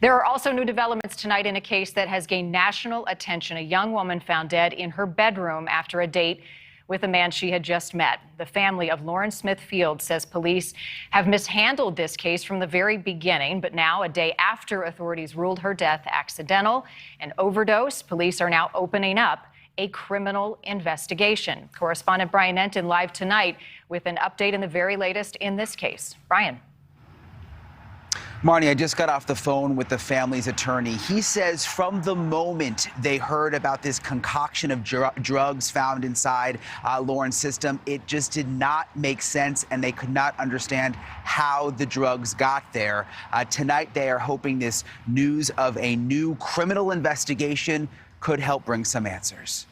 There are also new developments tonight in a case that has gained national attention. A young woman found dead in her bedroom after a date with a man she had just met. The family of Lauren Smith Fields says police have mishandled this case from the very beginning, but now, a day after authorities ruled her death accidental and overdose, police are now opening up a criminal investigation. Correspondent Brian Enton live tonight with an update in the very latest in this case. Brian. Marnie, I just got off the phone with the family's attorney. He says from the moment they heard about this concoction of drugs found inside Lauren's system, it just did not make sense, and they could not understand how the drugs got there. Tonight, they are hoping this news of a new criminal investigation could help bring some answers.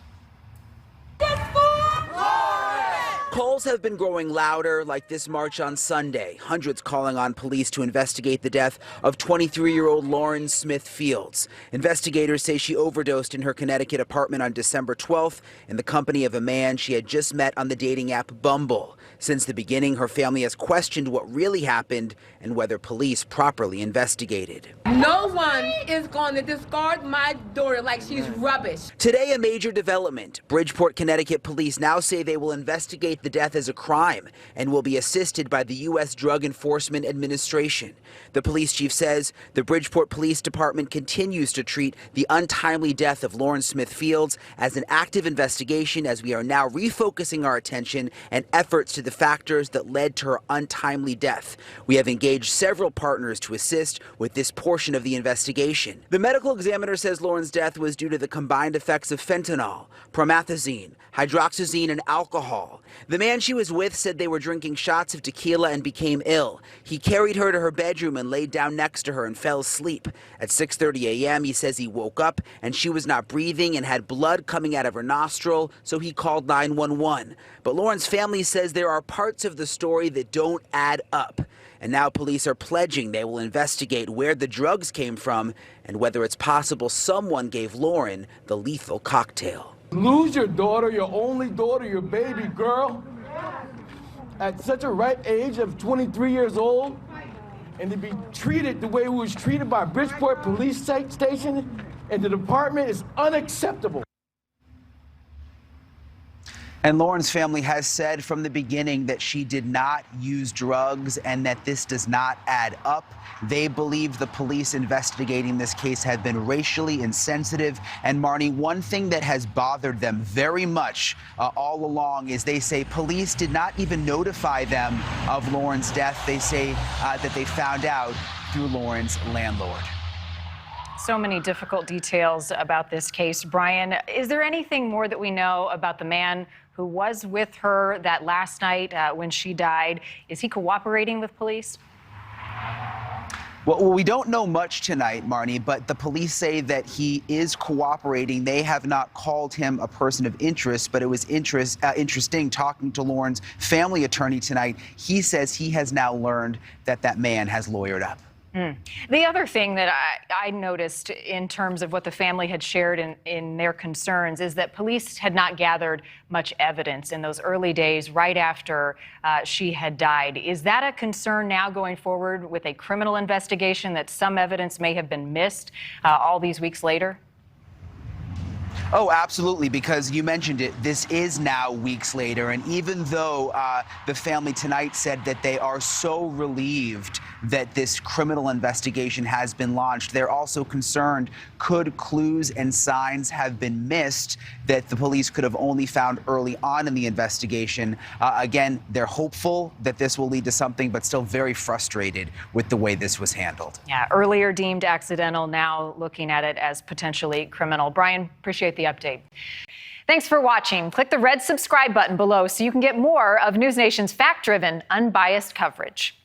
Calls have been growing louder, like this march on Sunday. Hundreds calling on police to investigate the death of 23-year-old Lauren Smith Fields. Investigators say she overdosed in her Connecticut apartment on December 12th in the company of a man she had just met on the dating app Bumble. Since the beginning, her family has questioned what really happened and whether police properly investigated. No one is going to discard my daughter like she's rubbish. Today, a major development. Bridgeport, Connecticut police now say they will investigate the death as a crime and will be assisted by the U.S. Drug Enforcement Administration. The police chief says the Bridgeport Police Department continues to treat the untimely death of Lauren Smith Fields as an active investigation, as we are now refocusing our attention and efforts to the factors that led to her untimely death. We have engaged several partners to assist with this portion of the investigation. The medical examiner says Lauren's death was due to the combined effects of fentanyl, promethazine, hydroxyzine, and alcohol. The man she was with said they were drinking shots of tequila and became ill. He carried her to her bedroom and laid down next to her and fell asleep. At 6:30 a.m., he says he woke up and she was not breathing and had blood coming out of her nostril, so he called 911. But Lauren's family says there are parts of the story that don't add up. And now police are pledging they will investigate where the drugs came from and whether it's possible someone gave Lauren the lethal cocktail. Lose your daughter, your only daughter, your baby girl, at such a ripe age of 23 years old, and to be treated the way we was treated by Bridgeport Police Station and the department is unacceptable. And Lauren's family has said from the beginning that she did not use drugs and that this does not add up. They believe the police investigating this case have been racially insensitive. And Marnie, one thing that has bothered them very much all along is they say police did not even notify them of Lauren's death. They say that they found out through Lauren's landlord. So many difficult details about this case. Brian, is there anything more that we know about the man who was with her that last night when she died? Is he cooperating with police? Well, we don't know much tonight, Marnie, but the police say that he is cooperating. They have not called him a person of interest, but it was interesting talking to Lauren's family attorney tonight. He says he has now learned that that man has lawyered up. The other thing that I noticed in terms of what the family had shared in their concerns is that police had not gathered much evidence in those early days right after she had died. Is that a concern now going forward with a criminal investigation, that some evidence may have been missed all these weeks later? Oh, absolutely, because you mentioned it, this is now weeks later, and even though the family tonight said that they are so relieved that this criminal investigation has been launched, they're also concerned, could clues and signs have been missed that the police could have only found early on in the investigation? Again, they're hopeful that this will lead to something, but still very frustrated with the way this was handled. Yeah, earlier deemed accidental, now looking at it as potentially criminal. Brian, appreciate the update. Thanks for watching. Click the red subscribe button below so you can get more of NewsNation's fact-driven, unbiased coverage.